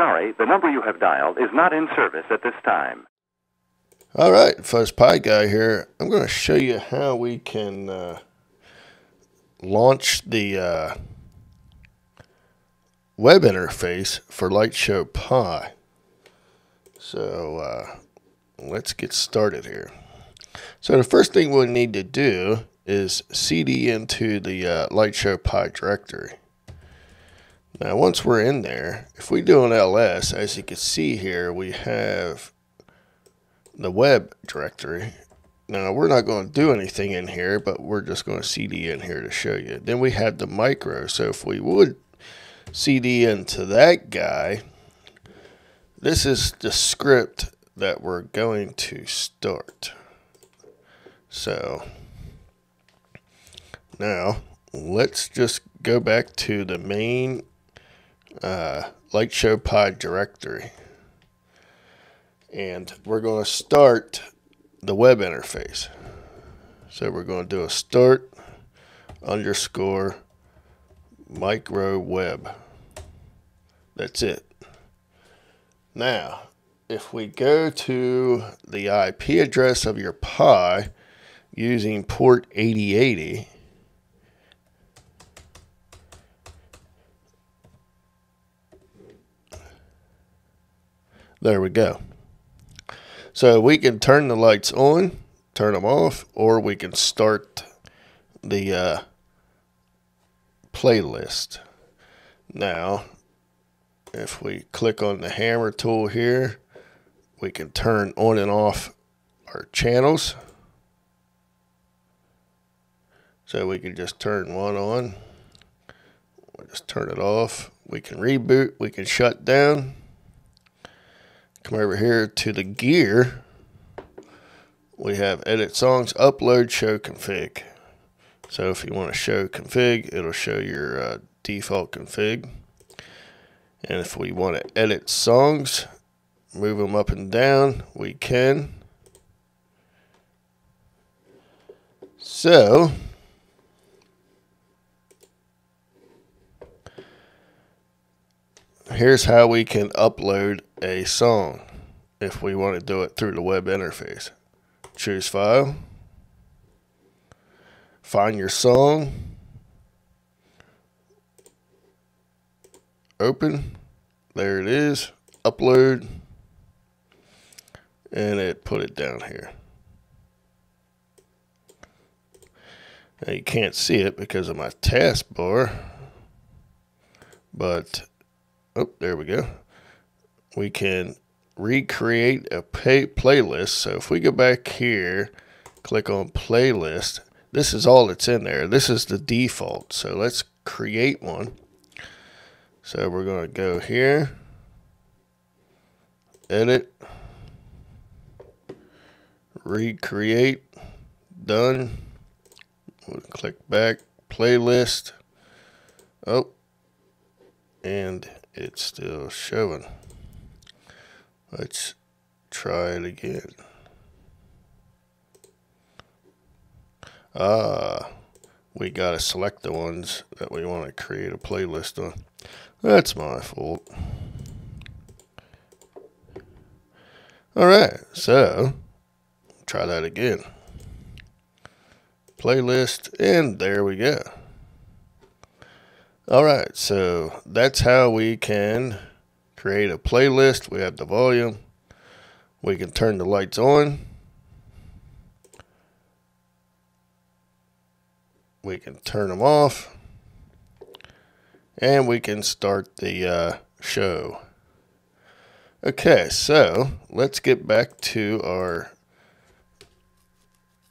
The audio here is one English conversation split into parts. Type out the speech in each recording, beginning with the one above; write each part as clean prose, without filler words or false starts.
sorry, the number you have dialed is not in service at this time. All right, LightShowPi guy here. I'm going to show you how we can launch the web interface for LightShowPi. So let's get started here. So the first thing we'll need to do is CD into the LightShowPi directory. Now once we're in there, if we do an ls, as you can see here, we have the web directory. Now we're not going to do anything in here, but we're just going to CD in here to show you. Then we have the micro. So if we would CD into that guy, this is the script that we're going to start. So now let's just go back to the main LightShowPi directory, and we're going to start the web interface. So we're going to do a start _ Microweb. That's it. Now if we go to the IP address of your Pi using port 8080, there we go. So we can turn the lights on, turn them off, or we can start the playlist. Now, if we click on the hammer tool here, we can turn on and off our channels. So we can just turn one on, we'll just turn it off. We can reboot, we can shut down. Come over here to the gear. We have edit songs, upload, show config. So if you want to show config, it'll show your default config. And if we want to edit songs, move them up and down, we can. So here's how we can upload a song if we want to do it through the web interface. Choose file, find your song, open, there it is, upload, and it put it down here. Now you can't see it because of my taskbar, but oh, there we go. We can recreate a playlist. So if we go back here, click on playlist, this is all that's in there. This is the default. So let's create one. So we're going to go here, edit, recreate, done. We'll click back, playlist. Oh, and it's still showing. Let's try it again. We gotta select the ones that we want to create a playlist on. That's my fault. Alright, so try that again. Playlist, and there we go. Alright, so that's how we can create a playlist. We have the volume. We can turn the lights on. We can turn them off. And we can start the show. Okay, so let's get back to our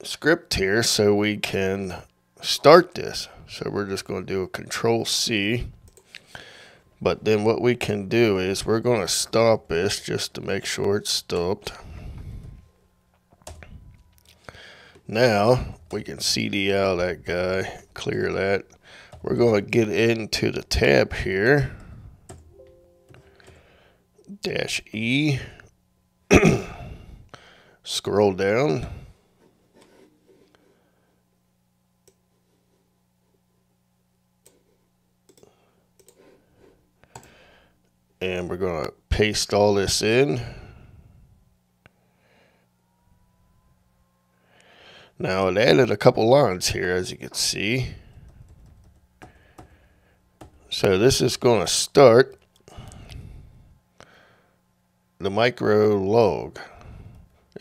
script here so we can start this. So we're just going to do a Control-C. But then what we can do is we're going to stop this just to make sure it's stopped. Now we can CD out that guy, clear that. We're going to get into the tab here. -E. Scroll down. And we're going to paste all this in. Now it added a couple lines here, as you can see. So this is going to start the micro log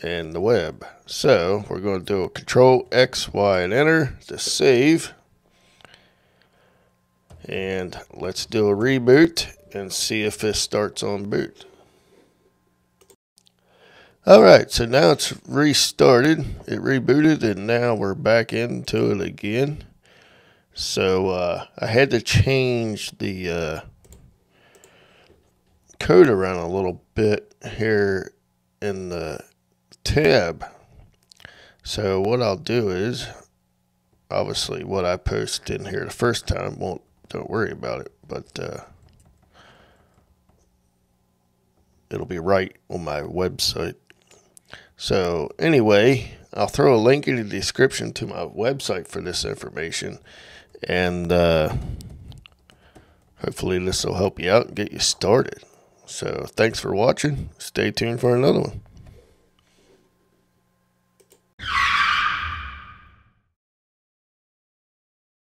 and the web. So we're going to do a Control X, Y, and enter to save. And let's do a reboot and see if this starts on boot. Alright, so now it's restarted. It rebooted and now we're back into it again. So I had to change the code around a little bit here in the tab. So what I'll do is, obviously what I post in here the first time don't worry about it, but it'll be right on my website. So anyway, I'll throw a link in the description to my website for this information, and hopefully this will help you out and get you started. So thanks for watching. Stay tuned for another one.